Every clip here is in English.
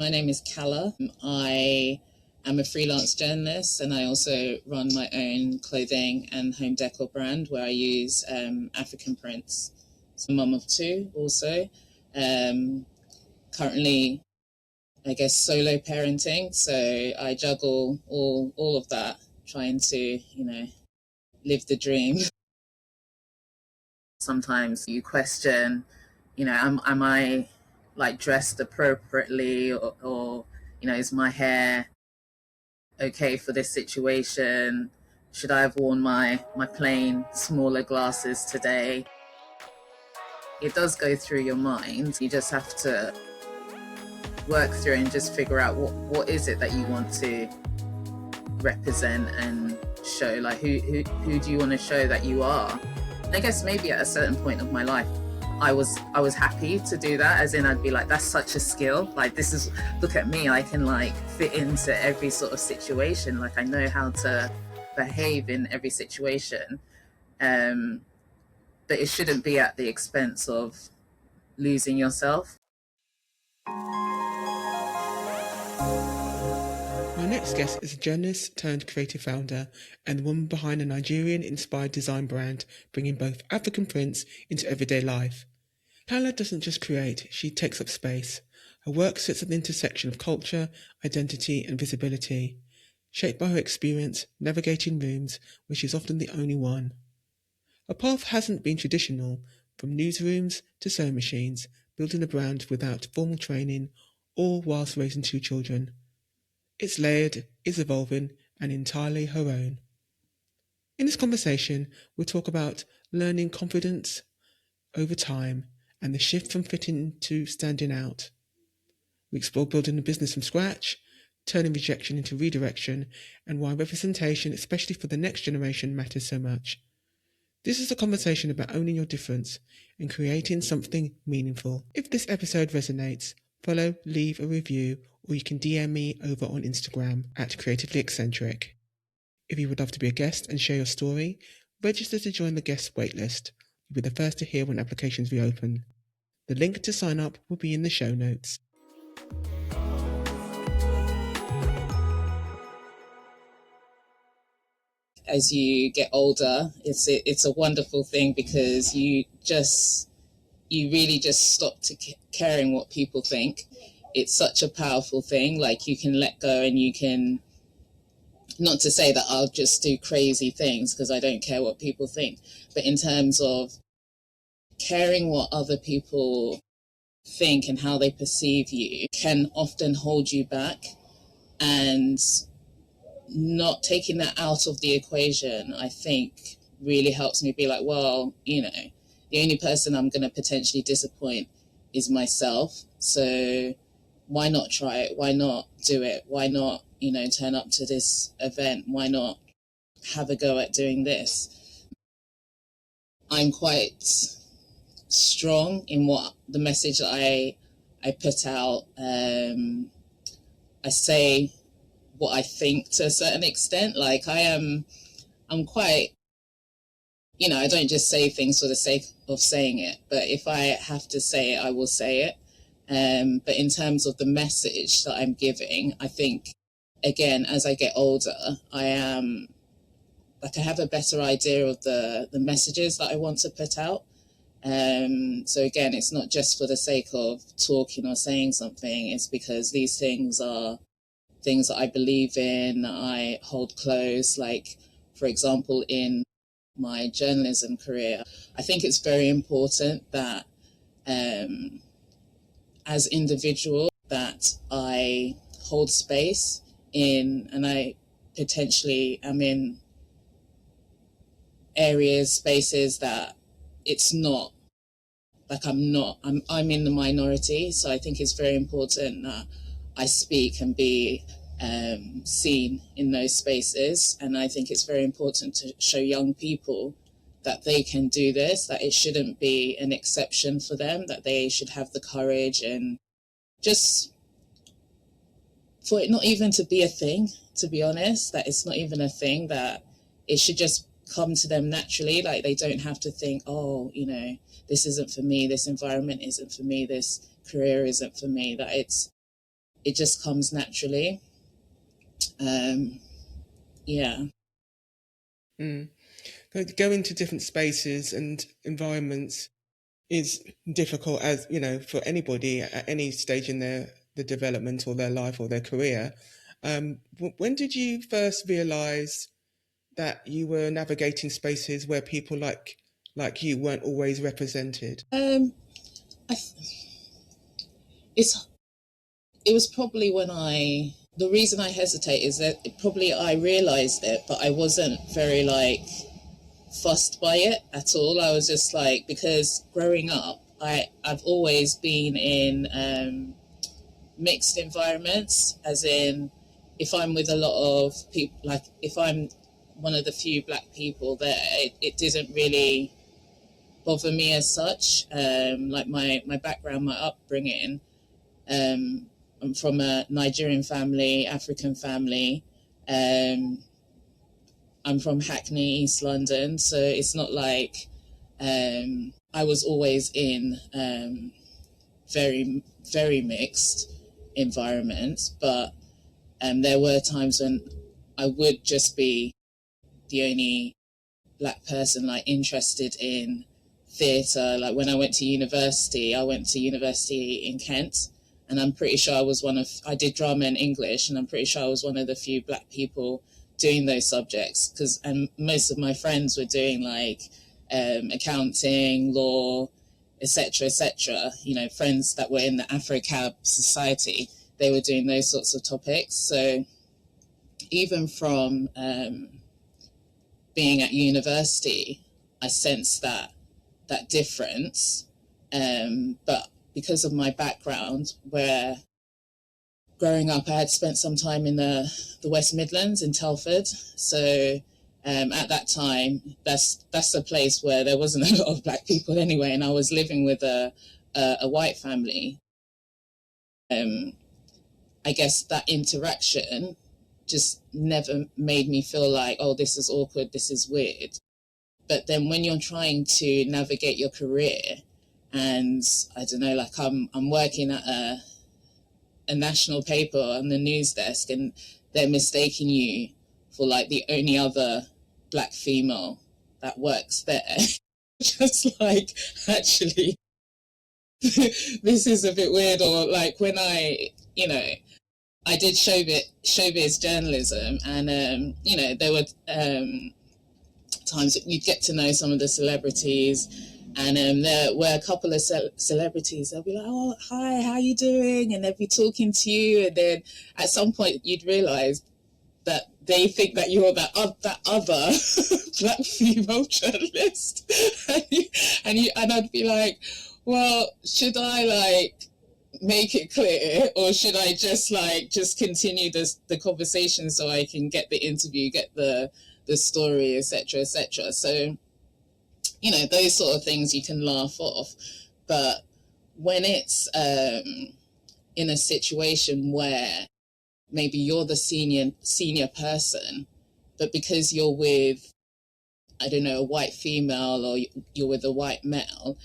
My name is Kala. I am a freelance journalist and I also run my own clothing and home decor brand where I use African prints. So I'm a mum of two also. Currently, I guess, solo parenting. So I juggle all of that, trying to, live the dream. Sometimes you question, am I like dressed appropriately or is my hair okay for this situation? Should I have worn my plain smaller glasses today? It does go through your mind. You just have to work through and just figure out what is it that you want to represent and show. Like who do you want to show that you are? I guess maybe at a certain point of my life I was happy to do that, as in I'd be like, that's such a skill, like this is, look at me, I can like fit into every sort of situation, like I know how to behave in every situation, but it shouldn't be at the expense of losing yourself. My next guest is a journalist turned creative founder and the woman behind a Nigerian-inspired design brand bringing both African prints into everyday life. Kala doesn't just create, she takes up space. Her work sits at the intersection of culture, identity and visibility, shaped by her experience navigating rooms where she's often the only one. Her path hasn't been traditional, from newsrooms to sewing machines, building a brand without formal training, all whilst raising two children. It's layered, is evolving, and entirely her own. In this conversation, we'll talk about learning confidence over time and the shift from fitting to standing out. We explore building a business from scratch, turning rejection into redirection, and why representation, especially for the next generation, matters so much. This is a conversation about owning your difference and creating something meaningful. If this episode resonates, follow, leave a review, or you can DM me over on Instagram at Creatively Eccentric. If you would love to be a guest and share your story, register to join the guest waitlist. You'll be the first to hear when applications reopen. The link to sign up will be in the show notes. As you get older, it's a wonderful thing because you really just stop to caring what people think. It's such a powerful thing. Like you can let go and you can, not to say that I'll just do crazy things because I don't care what people think, but in terms of caring what other people think and how they perceive you can often hold you back, and not taking that out of the equation, I think really helps me be like, well, the only person I'm going to potentially disappoint is myself. So why not try it? Why not do it? Why not, turn up to this event? Why not have a go at doing this? I'm quite strong in what the message that I put out. I say what I think to a certain extent. Like I'm quite, I don't just say things for the sake of saying it, but if I have to say it, I will say it. But in terms of the message that I'm giving, I think, again, as I get older, I have a better idea of the messages that I want to put out. So again, it's not just for the sake of talking or saying something, it's because these things are things that I believe in, that I hold close. Like, for example, in my journalism career, I think it's very important that as individual that I hold space in, and I potentially am in areas, spaces that it's not, like I'm in the minority. So I think it's very important that I speak and be seen in those spaces. And I think it's very important to show young people that they can do this, that it shouldn't be an exception for them, that they should have the courage, and just for it not even to be a thing, to be honest, that it's not even a thing, that it should just come to them naturally. Like they don't have to think, oh, this isn't for me, this environment isn't for me, this career isn't for me, that it's it just comes naturally. Yeah. Going to different spaces and environments is difficult, as you know, for anybody at any stage in the development or their life or their career. When did you first realize that you were navigating spaces where people like you weren't always represented? I, it's it was probably the reason I hesitate is that probably I realized it, but I wasn't very like fussed by it at all. I was just like, because growing up, I've always been in mixed environments, as in, if I'm with a lot of people, like if I'm one of the few black people there, it didn't really bother me as such. Like my background, my upbringing, I'm from a Nigerian family, African family. I'm from Hackney, East London, so it's not like I was always in very, very mixed environments, but there were times when I would just be the only black person like interested in theatre. Like when I went to university in Kent, and I'm pretty sure I did drama and English, and I'm pretty sure I was one of the few black people doing those subjects, and most of my friends were doing like accounting, law, etc., etc. You know, friends that were in the Afro-Cab society, they were doing those sorts of topics. So even from being at university, I sensed that difference. But because of my background, where growing up I had spent some time in the West Midlands in Telford, so at that time, that's a place where there wasn't a lot of black people anyway, and I was living with a white family. I guess that interaction just never made me feel like, oh, this is awkward, this is weird. But then when you're trying to navigate your career, and I don't know, like I'm working at a national paper on the news desk, and they're mistaking you for like the only other black female that works there. Just like, actually, this is a bit weird. Or like when I did showbiz journalism, and there were times that you'd get to know some of the celebrities, and there were a couple of celebrities. They'll be like, "Oh, hi, how you doing?" And they'd be talking to you, and then at some point you'd realise that they think that you're that other black female journalist, and I'd be like, "Well, should I like make it clear, or should I just continue the conversation so I can get the interview, get the story, etc., etc." So, those sort of things you can laugh off, but when it's in a situation where maybe you're the senior person, but because you're with, I don't know, a white female, or you're with a white male,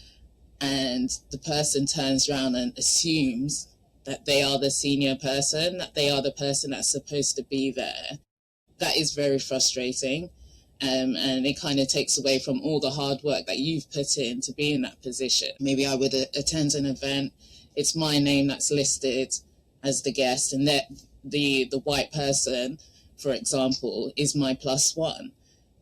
and the person turns around and assumes that they are the senior person, that they are the person that's supposed to be there, that is very frustrating. And it kind of takes away from all the hard work that you've put in to be in that position. Maybe I would attend an event, it's my name that's listed as the guest, and that the white person, for example, is my plus one.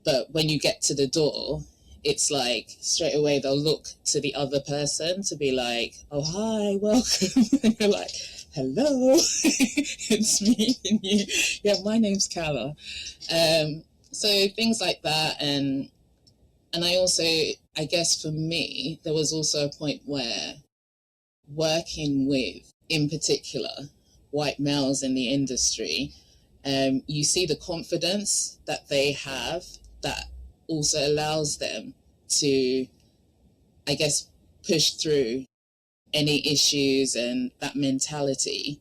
But when you get to the door, it's like straight away they'll look to the other person to be like, "Oh, hi, welcome." And you're like, "Hello, it's me." And you, yeah, my name's Kala. So things like that. And I also, I guess for me, there was also a point where working with, in particular, white males in the industry, you see the confidence that they have that also allows them to, I guess, push through any issues, and that mentality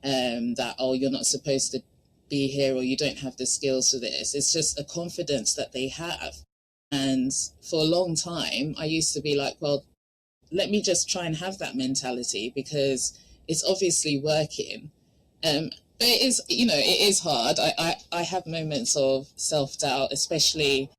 that, oh, you're not supposed to be here, or you don't have the skills for this. It's just a confidence that they have. And for a long time, I used to be like, well, let me just try and have that mentality, because it's obviously working. But it is, it is hard. I have moments of self-doubt, especially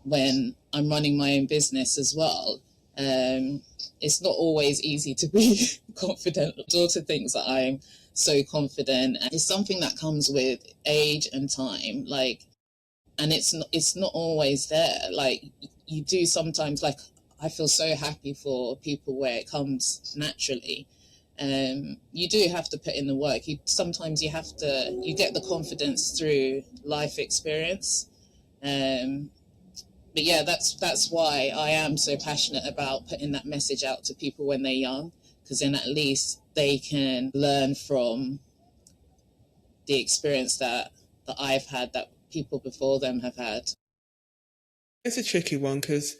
when I'm running my own business as well. It's not always easy to be confident. My daughter thinks that I'm so confident, and it's something that comes with age and time. Like, and it's not always there. Like, you do sometimes, like, I feel so happy for people where it comes naturally. You do have to put in the work. Sometimes you get the confidence through life experience. But yeah, that's why I am so passionate about putting that message out to people when they're young, because then at least they can learn from the experience that I've had, that people before them have had. It's a tricky one because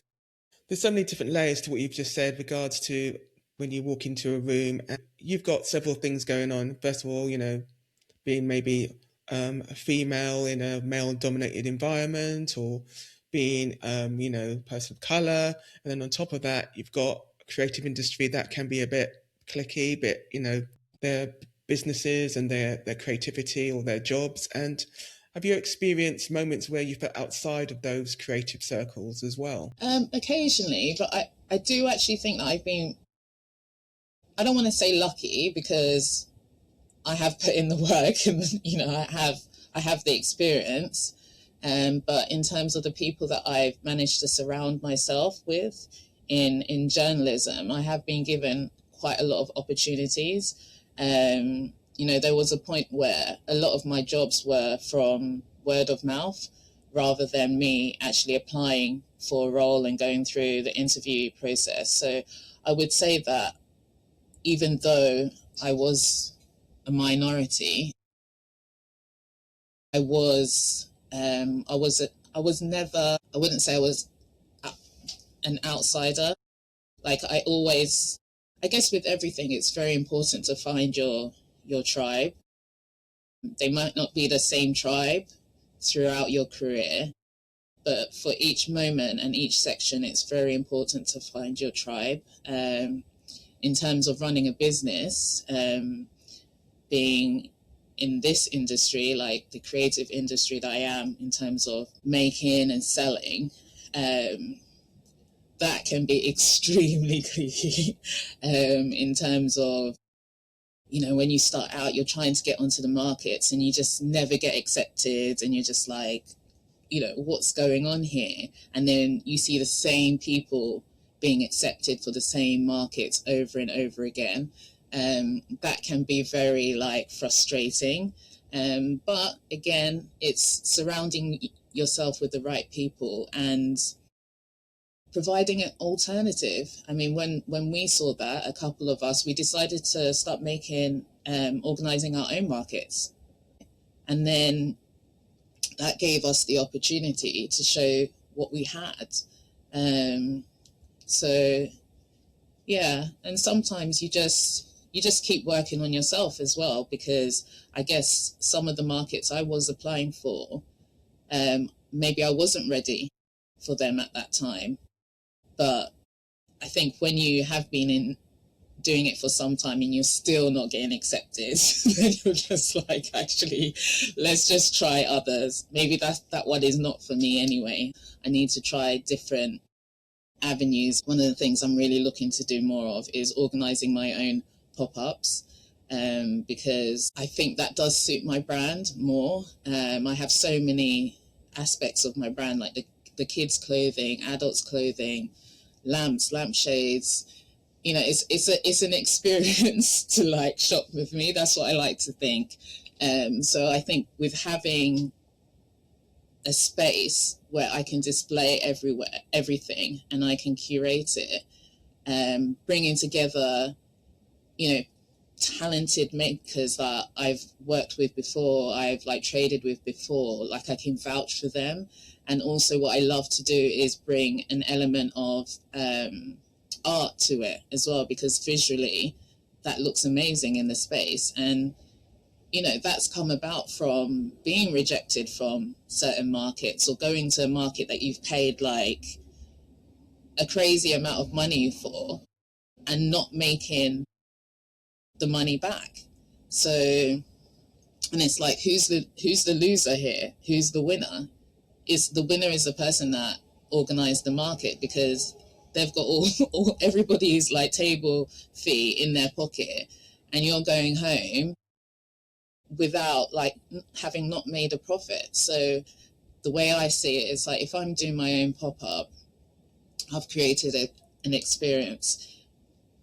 there's so many different layers to what you've just said regards to when you walk into a room and you've got several things going on. First of all, being maybe a female in a male dominated environment, or being, a person of color. And then on top of that, you've got a creative industry that can be a bit cliquey, their businesses and their creativity or their jobs. And have you experienced moments where you felt outside of those creative circles as well? Occasionally, but I do actually think that I've been, I don't want to say lucky, because I have put in the work and I have the experience. But in terms of the people that I've managed to surround myself with in journalism, I have been given quite a lot of opportunities. There was a point where a lot of my jobs were from word of mouth rather than me actually applying for a role and going through the interview process. So I would say that even though I was a minority, I was never, I wouldn't say I was an outsider. Like, I guess with everything, it's very important to find your tribe. They might not be the same tribe throughout your career, but for each moment and each section, it's very important to find your tribe. In terms of running a business, being in this industry, like the creative industry that I am, in terms of making and selling, that can be extremely cliquey. In terms of, when you start out, you're trying to get onto the markets and you just never get accepted, and you're just like, what's going on here? And then you see the same people being accepted for the same markets over and over again. That can be very, like, frustrating. But again, it's surrounding yourself with the right people and providing an alternative. I mean, when we saw that, a couple of us, we decided to start organizing our own markets. And then that gave us the opportunity to show what we had. So yeah, and sometimes you just keep working on yourself as well, because I guess some of the markets I was applying for, maybe I wasn't ready for them at that time. But I think when you have been doing it for some time and you're still not getting accepted, then you're just like, actually, let's just try others. Maybe that one is not for me anyway. I need to try different avenues. One of the things I'm really looking to do more of is organizing my own pop-ups, because I think that does suit my brand more. I have so many aspects of my brand, like the kids' clothing, adults' clothing, lampshades. It's an experience to, like, shop with me. That's what I like to think. So I think with having a space where I can display everything, and I can curate it, bringing together, talented makers that I've worked with before, I've, like, traded with before, like, I can vouch for them. And also what I love to do is bring an element of art to it as well, because visually that looks amazing in the space. And that's come about from being rejected from certain markets, or going to a market that you've paid, like, a crazy amount of money for, and not making the money back. So And it's like, who's the loser here? Who's the winner? Is the winner is the person that organized the market, because they've got all everybody's like table fee in their pocket, and you're going home without like having not made a profit. So the way I see it is like, if I'm doing my own pop-up, I've created an experience.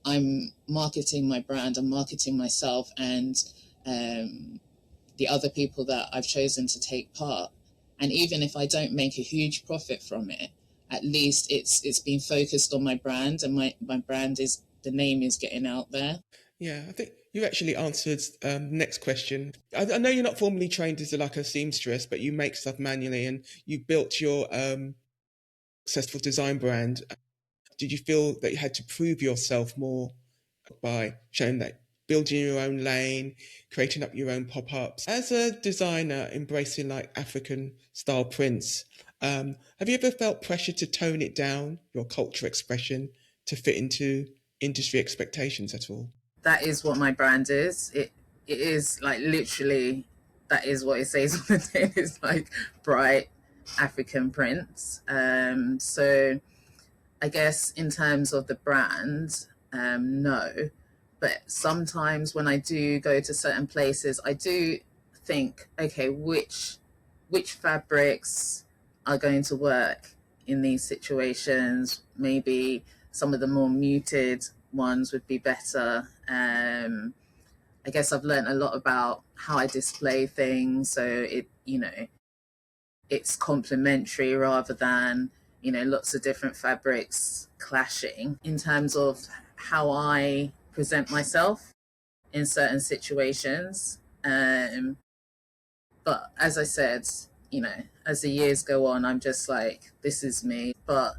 I'm marketing my brand, I'm marketing myself, and the other people that I've chosen to take part. And even if I don't make a huge profit from it, at least it's been focused on my brand, and my brand is, the name is getting out there. Yeah, I think you actually answered next question. I know you're not formally trained as like a seamstress, but you make stuff manually and you built your successful design brand. Did you feel that you had to prove yourself more by showing that building your own lane, creating up your own pop-ups? As a designer embracing like African style prints, have you ever felt pressure to tone it down, your culture expression, to fit into industry expectations at all? That is what my brand is. It is like, literally, that is what it says on the tin. It's like bright African prints. So I guess in terms of the brand, no. But sometimes when I do go to certain places, I do think, okay, which fabrics are going to work in these situations? Maybe some of the more muted ones would be better. I guess I've learned a lot about how I display things, so it's complementary rather than lots of different fabrics clashing. In terms of how I present myself in certain situations, but as I said, as the years go on, I'm just like, this is me. But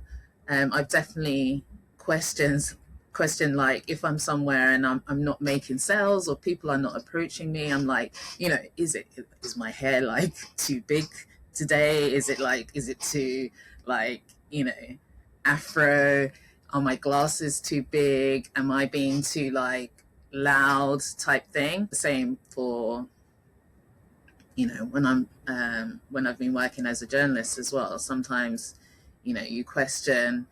I've definitely questioned, like, if I'm somewhere and I'm not making sales, or people are not approaching me, I'm like, is my hair like too big today? Is it too, like, afro? Are my glasses too big? Am I being too like loud, type thing? The same for when I've been working as a journalist as well. Sometimes you question,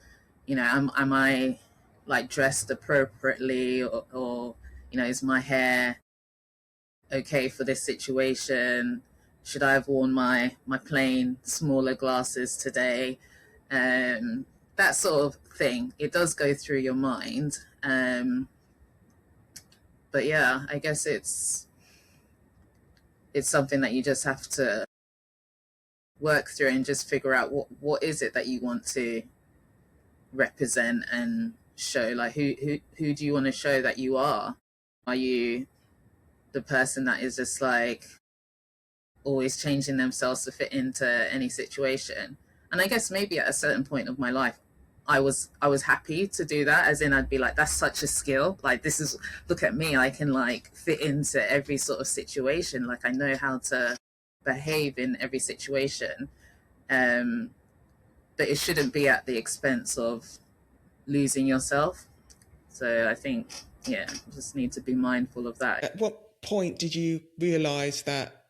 am I like dressed appropriately, or is my hair okay for this situation? Should I have worn my plain smaller glasses today? That sort of thing. It does go through your mind. But yeah, I guess it's something that you just have to work through and just figure out what is it that you want to represent and show. Like, who do you want to show that you are? Are you the person that is just like always changing themselves to fit into any situation? And I guess maybe at a certain point of my life, I was happy to do that, as in I'd be like, that's such a skill, like, this is, look at me, I can like fit into every sort of situation, like I know how to behave in every situation. But it shouldn't be at the expense of losing yourself. So I think, yeah, just need to be mindful of that. At what point did you realize that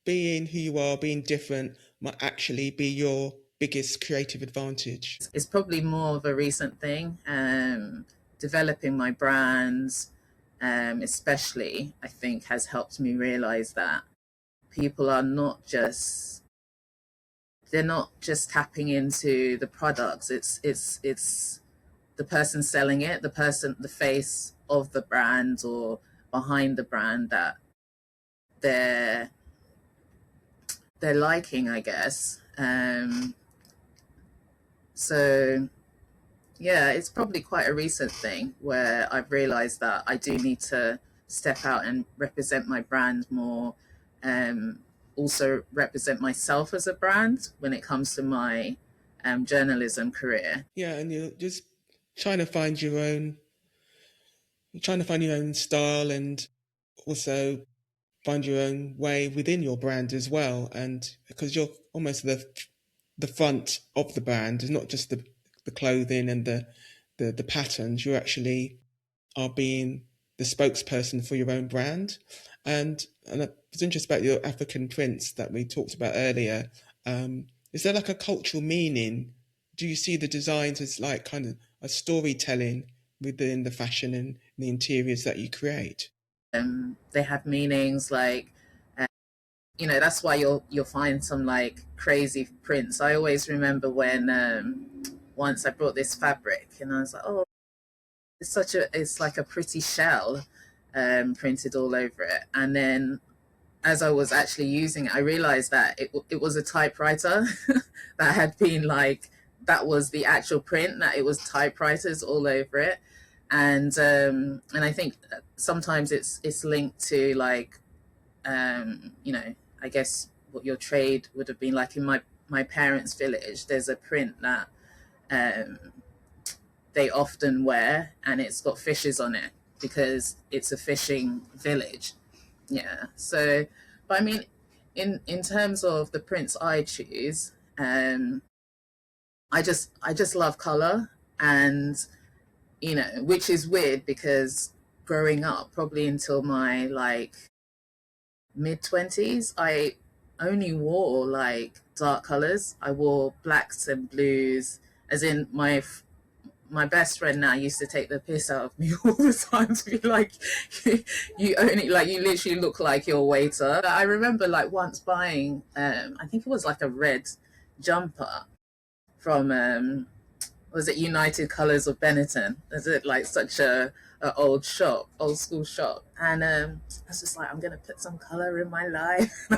being who you are, being different, might actually be your biggest creative advantage? It's probably more of a recent thing. Developing my brands, especially, I think, has helped me realize that people are not just, they're not just tapping into the products. It's the person selling it, the face of the brand or behind the brand, that they're liking, I guess. So yeah, it's probably quite a recent thing where I've realized that I do need to step out and represent my brand more. Also represent myself as a brand when it comes to my journalism career. Yeah, and you're just trying to find your own, you're trying to find your own style, and also find your own way within your brand as well. And because you're almost the front of the brand, it's not just the clothing and the patterns. You actually are being the spokesperson for your own brand. And I was interested about your African prints that we talked about earlier. Is there like a cultural meaning? Do you see the designs as like kind of a storytelling within the fashion and the interiors that you create? They have meanings like, that's why you'll find some like crazy prints. I always remember when once I brought this fabric and I was like, oh, it's like a pretty shell printed all over it. And then as I was actually using it, I realized that it was a typewriter that had been like, that was the actual print, that it was typewriters all over it. And I think sometimes it's linked to like, I guess what your trade would have been like. In my parents' village, there's a print that um, they often wear, and it's got fishes on it because it's a fishing village. Yeah. So, but I mean, in terms of the prints I choose, I just love color, and which is weird because growing up, probably until my like mid 20s, I only wore like dark colors. I wore blacks and blues, as in my best friend now used to take the piss out of me all the time to be like, you only like, you literally look like your waiter. I remember like once buying, I think it was like a red jumper from was it United Colors of Benetton? Is it like such a old shop, old school shop? And I was just like, I'm gonna put some color in my life.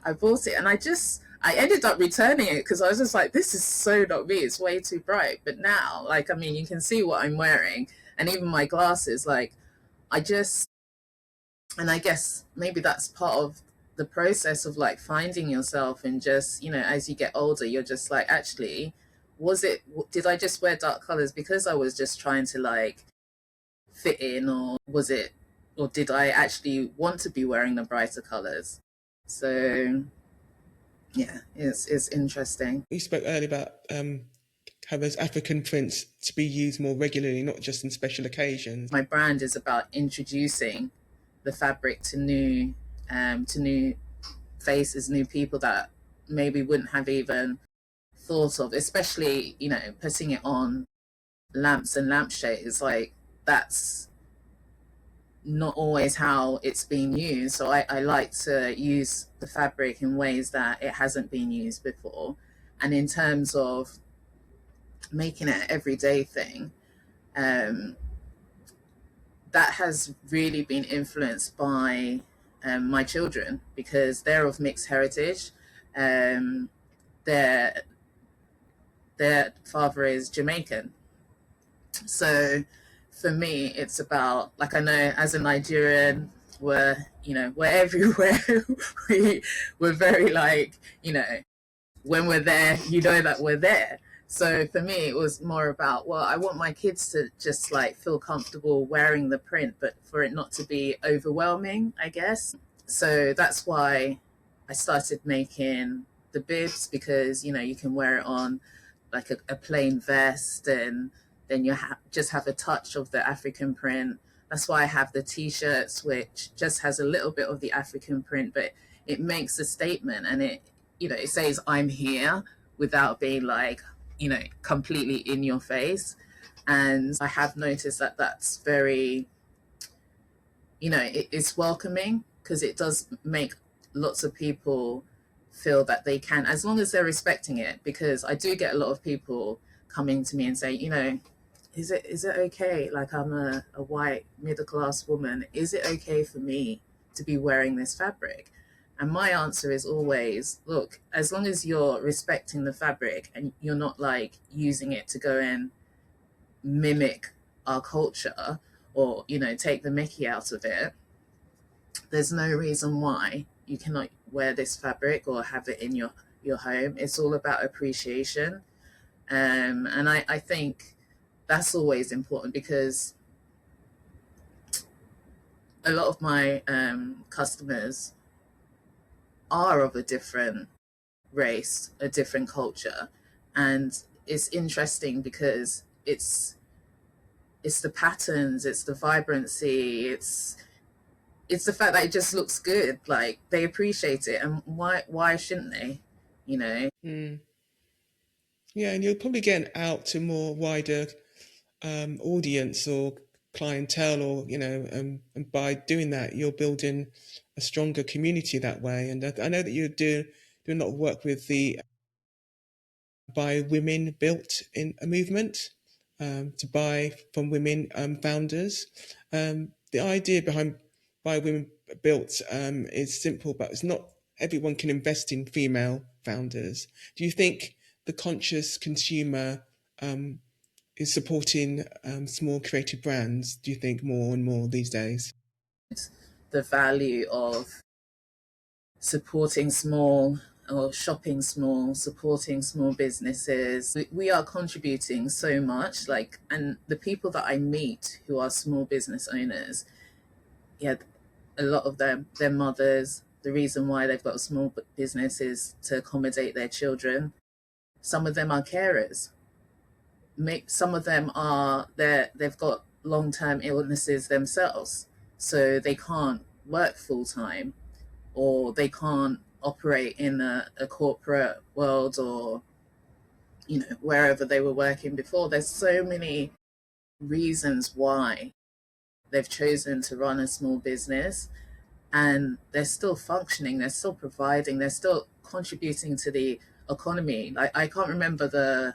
I bought it, and I ended up returning it because I was just like, this is so not me. It's way too bright. But now, like, I mean, you can see what I'm wearing, and even my glasses. Like, I just, and I guess maybe that's part of the process of like finding yourself, and just, as you get older, you're just like, actually, did I just wear dark colors because I was just trying to like fit in, or did I actually want to be wearing the brighter colors? So yeah, it's interesting. You spoke earlier about how there's African prints to be used more regularly, not just in special occasions. My brand is about introducing the fabric to new faces, new people that maybe wouldn't have even thought of, especially, putting it on lamps and lampshades. Like, that's not always how it's being used. So I like to use the fabric in ways that it hasn't been used before. And in terms of making it an everyday thing, um, that has really been influenced by my children, because they're of mixed heritage. Um, their their father is Jamaican, so for me, it's about, like, I know as a Nigerian, we're everywhere. We're very like, when we're there, that we're there. So for me, it was more about, well, I want my kids to just like feel comfortable wearing the print, but for it not to be overwhelming, I guess. So that's why I started making the bibs, because you can wear it on like a plain vest, and then just have a touch of the African print. That's why I have the t-shirts, which just has a little bit of the African print, but it makes a statement, and it says I'm here without being like, completely in your face. And I have noticed that that's very, it's welcoming, because it does make lots of people feel that they can, as long as they're respecting it. Because I do get a lot of people coming to me and say, is it okay? Like, I'm a white middle class woman. Is it okay for me to be wearing this fabric? And my answer is always, look, as long as you're respecting the fabric and you're not like using it to go and mimic our culture, or, take the mickey out of it, there's no reason why you cannot wear this fabric or have it in your home. It's all about appreciation. And I think that's always important, because a lot of my customers are of a different race, a different culture. And it's interesting because it's the patterns, it's the vibrancy, it's the fact that it just looks good. Like, they appreciate it, and why shouldn't they? You know. Mm. Yeah, and you'll probably get out to more wider audience or clientele, or and by doing that, you're building a stronger community that way. And I know that you're doing a lot of work with the by women built in a movement, to buy from women founders. The idea behind by women built is simple, but it's not everyone can invest in female founders. Do you think the conscious consumer is supporting small creative brands, do you think, more and more these days? The value of supporting small, or shopping small, supporting small businesses. We are contributing so much, like, and the people that I meet who are small business owners, yeah, a lot of them, their mothers, the reason why they've got a small business is to accommodate their children. Some of them are carers. Some of them are they've got long-term illnesses themselves, so they can't work full-time, or they can't operate in a corporate world, or wherever they were working before. There's so many reasons why they've chosen to run a small business, and they're still functioning, they're still providing, they're still contributing to the economy. Like, I can't remember the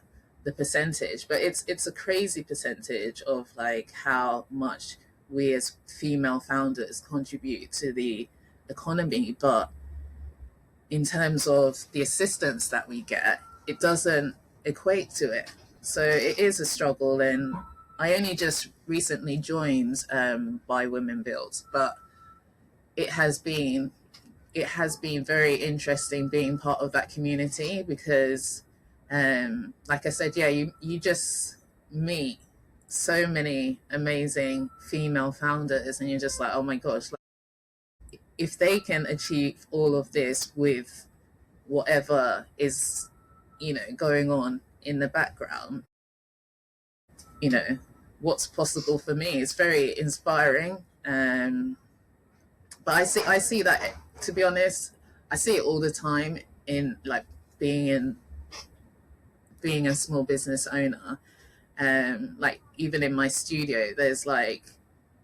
percentage, but it's a crazy percentage of like how much we as female founders contribute to the economy. But in terms of the assistance that we get, it doesn't equate to it. So it is a struggle. And I only just recently joined by Women Build, but it has been very interesting being part of that community, because like I said, yeah, you just meet so many amazing female founders, and you're just like, oh my gosh, like, if they can achieve all of this with whatever is going on in the background, what's possible for me is very inspiring. But I see that, to be honest, I see it all the time in, like, being in being a small business owner. Like, even in my studio, there's like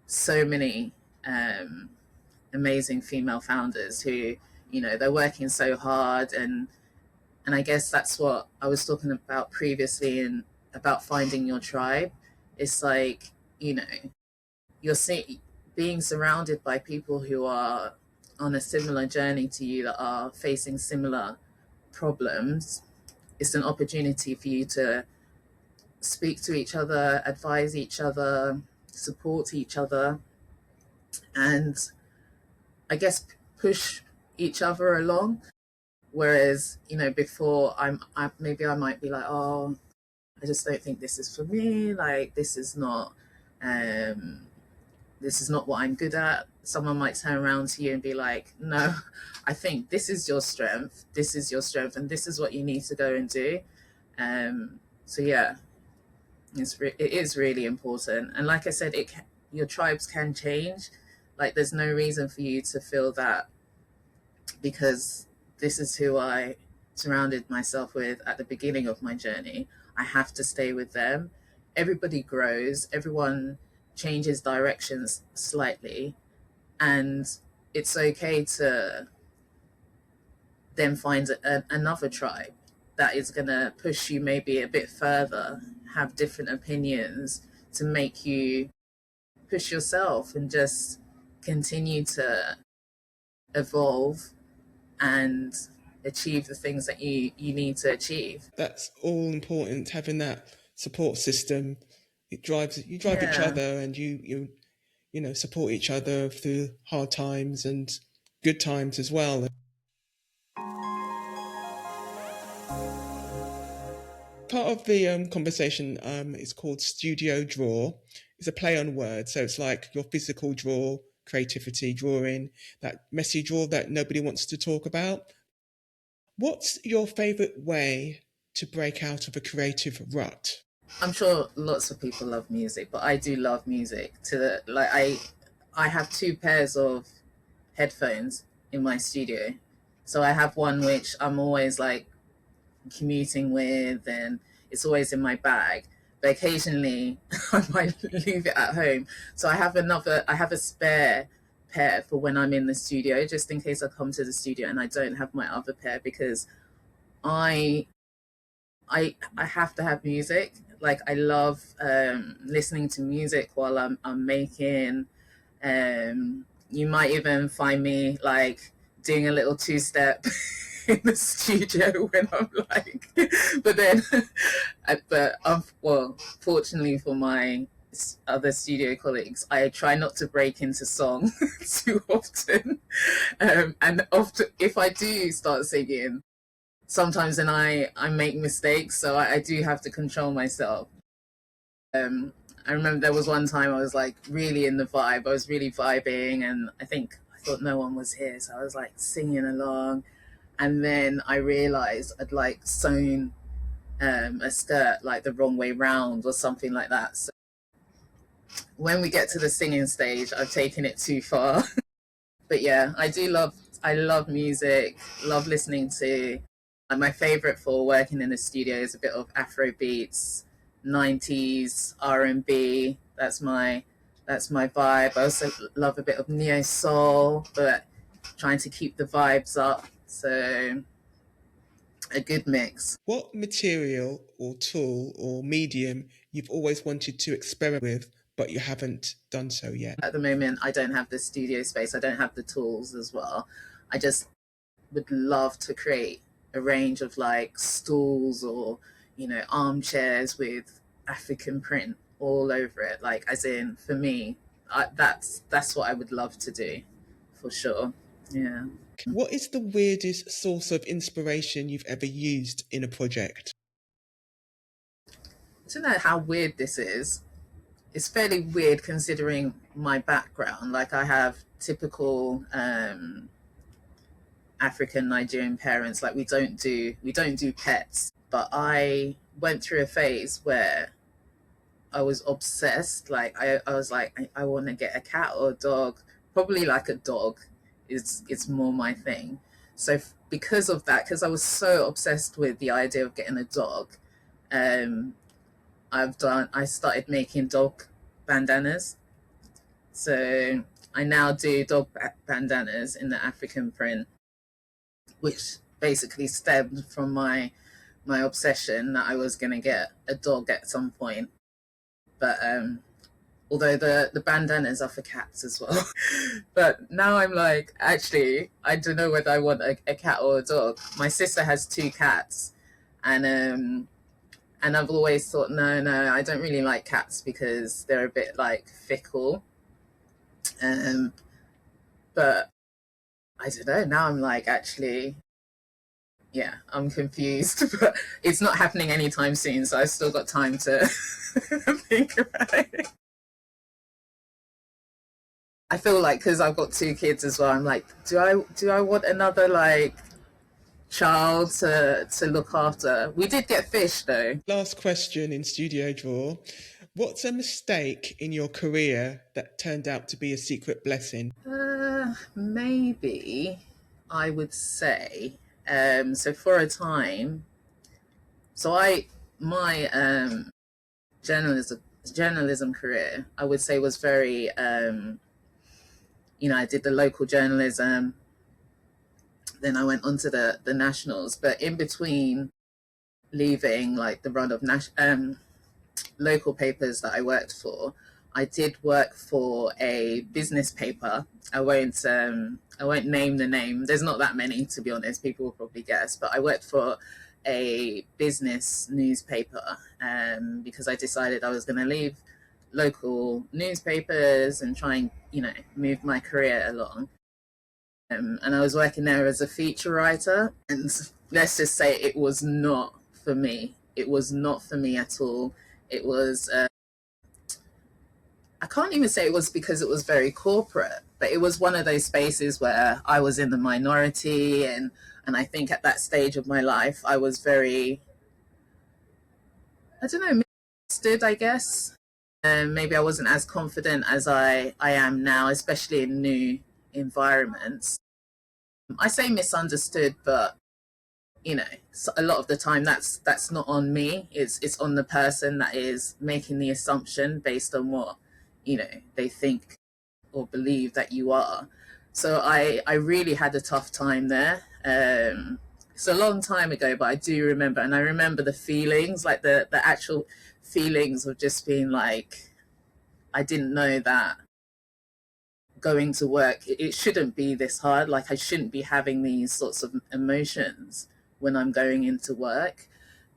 so many amazing female founders who, they're working so hard. And I guess that's what I was talking about previously, and about finding your tribe. It's like, you're being surrounded by people who are on a similar journey to you, that are facing similar problems. It's an opportunity for you to speak to each other, advise each other, support each other, and I guess push each other along. Whereas, before, maybe I might be like, oh, I just don't think this is for me. Like, this is not what I'm good at. Someone might turn around to you and be like, no, I think this is your strength. This is your strength, and this is what you need to go and do. So yeah, it is really important. And like I said, your tribes can change. Like, there's no reason for you to feel that because this is who I surrounded myself with at the beginning of my journey, I have to stay with them. Everybody grows, everyone changes directions slightly, and it's okay to then find another tribe that is going to push you maybe a bit further, have different opinions, to make you push yourself and just continue to evolve and achieve the things that you need to achieve. That's all important, having that support system. You drive each Yeah. other, and you support each other through hard times and good times as well. Part of the conversation is called Studio Draw. It's a play on words, so it's like your physical draw, creativity, drawing, that messy draw that nobody wants to talk about. What's your favourite way to break out of a creative rut? I'm sure lots of people love music, but I do love music. I have two pairs of headphones in my studio. So I have one which I'm always like commuting with, and it's always in my bag. But occasionally I might leave it at home. So I have a spare pair for when I'm in the studio, just in case I come to the studio and I don't have my other pair, because I I have to have music. Like I love listening to music while I'm making. You might even find me like doing a little two step in the studio when I'm like, but then, well, fortunately for my other studio colleagues, I try not to break into song too often. And often, if I do start singing, sometimes then I make mistakes, so I do have to control myself. I remember there was one time I was like really in the vibe. I was really vibing, and I thought no one was here, so I was like singing along, and then I realized I'd like sewn a skirt like the wrong way round or something like that. So when we get to the singing stage, I've taken it too far. But yeah, I love music, love listening to, my favorite for working in the studio is a bit of Afro beats, 90s R&B. That's my vibe. I also love a bit of neo soul, but trying to keep the vibes up. So a good mix. What material or tool or medium you've always wanted to experiment with, but you haven't done so yet? At the moment, I don't have the studio space. I don't have the tools as well. I just would love to create a range of like stools or, armchairs with African print all over it. Like, as in, for me, that's what I would love to do, for sure. Yeah. What is the weirdest source of inspiration you've ever used in a project? I don't know how weird this is. It's fairly weird considering my background. Like, I have typical African Nigerian parents. Like, we don't do pets. But I went through a phase where I was obsessed. Like I was like, I want to get a cat or a dog. Probably like a dog is it's more my thing. So because of that, because I was so obsessed with the idea of getting a dog, um, I started making dog bandanas. So I now do dog bandanas in the African print, which basically stemmed from my obsession that I was going to get a dog at some point. But although the bandanas are for cats as well. But now I'm like, actually, I don't know whether I want a cat or a dog. My sister has two cats, and I've always thought, no, I don't really like cats because they're a bit like fickle. Um, but I don't know. Now I'm like, actually, yeah, I'm confused, but it's not happening anytime soon, so I've still got time to think about it. I feel like because I've got two kids as well, I'm like, do I want another like child to look after? We did get fish though. Last question in Studio Draw. What's a mistake in your career that turned out to be a secret blessing? Maybe I would say. So for a time, so I my journalism career, I would say, was very I did the local journalism, then I went on to the nationals, but in between leaving like the run of local papers that I worked for, I did work for a business paper. I won't name the name. There's not that many, to be honest. People will probably guess, but I worked for a business newspaper because I decided I was going to leave local newspapers and try and move my career along. And I was working there as a feature writer, and let's just say it was not for me. It was not for me at all. It was I can't even say it was because it was very corporate, but it was one of those spaces where I was in the minority, and I think at that stage of my life I was very, I don't know, misunderstood, I guess. And maybe I wasn't as confident as I am now, especially in new environments. I say misunderstood, but you know, a lot of the time that's not on me. It's on the person that is making the assumption based on what, you know, they think or believe that you are. So I really had a tough time there. It's a long time ago, but I do remember, and I remember the feelings, like the actual feelings of just being like, I didn't know that going to work, it shouldn't be this hard. Like I shouldn't be having these sorts of emotions when I'm going into work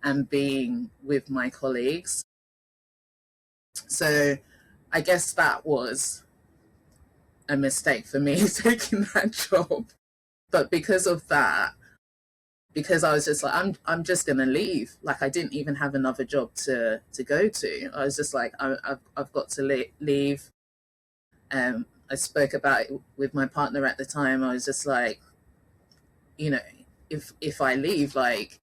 and being with my colleagues. So I guess that was a mistake for me taking that job. But because of that, because I was just like, I'm just gonna leave. Like I didn't even have another job to go to. I was just like, I've got to leave. I spoke about it with my partner at the time. I was just like, you know, if I leave, like,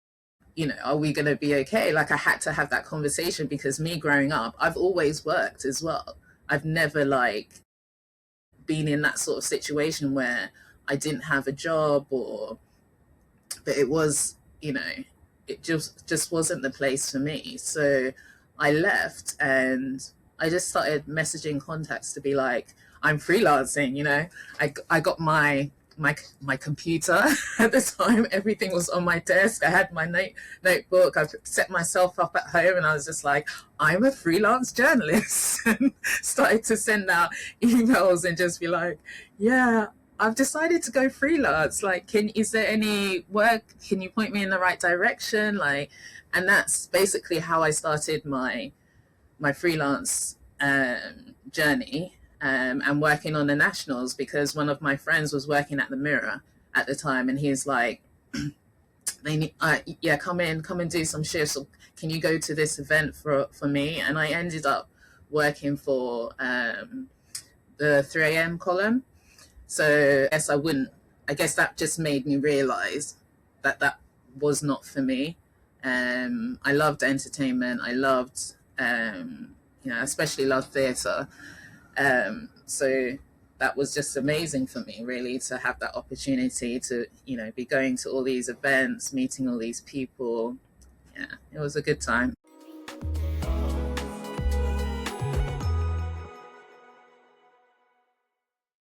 you know, are we going to be okay? Like I had to have that conversation because me growing up, I've always worked as well. I've never like been in that sort of situation where I didn't have a job, or but it was, you know, it just wasn't the place for me. So I left and I just started messaging contacts to be like, I'm freelancing, you know. I got my computer at the time. Everything was on my desk. I had my notebook. I set myself up at home and I was just like, I'm a freelance journalist. And started to send out emails and just be like, yeah, I've decided to go freelance. Like, is there any work? Can you point me in the right direction? Like, and that's basically how I started my freelance journey, and working on the nationals, because one of my friends was working at the Mirror at the time, and he's like, "They need, yeah, come and do some shifts. Or can you go to this event for me?" And I ended up working for the 3 a.m. column. So yes, I guess that just made me realize that that was not for me. I loved entertainment. I loved, you know, especially loved theatre. So that was just amazing for me, really, to have that opportunity to, you know, be going to all these events, meeting all these people. Yeah, it was a good time.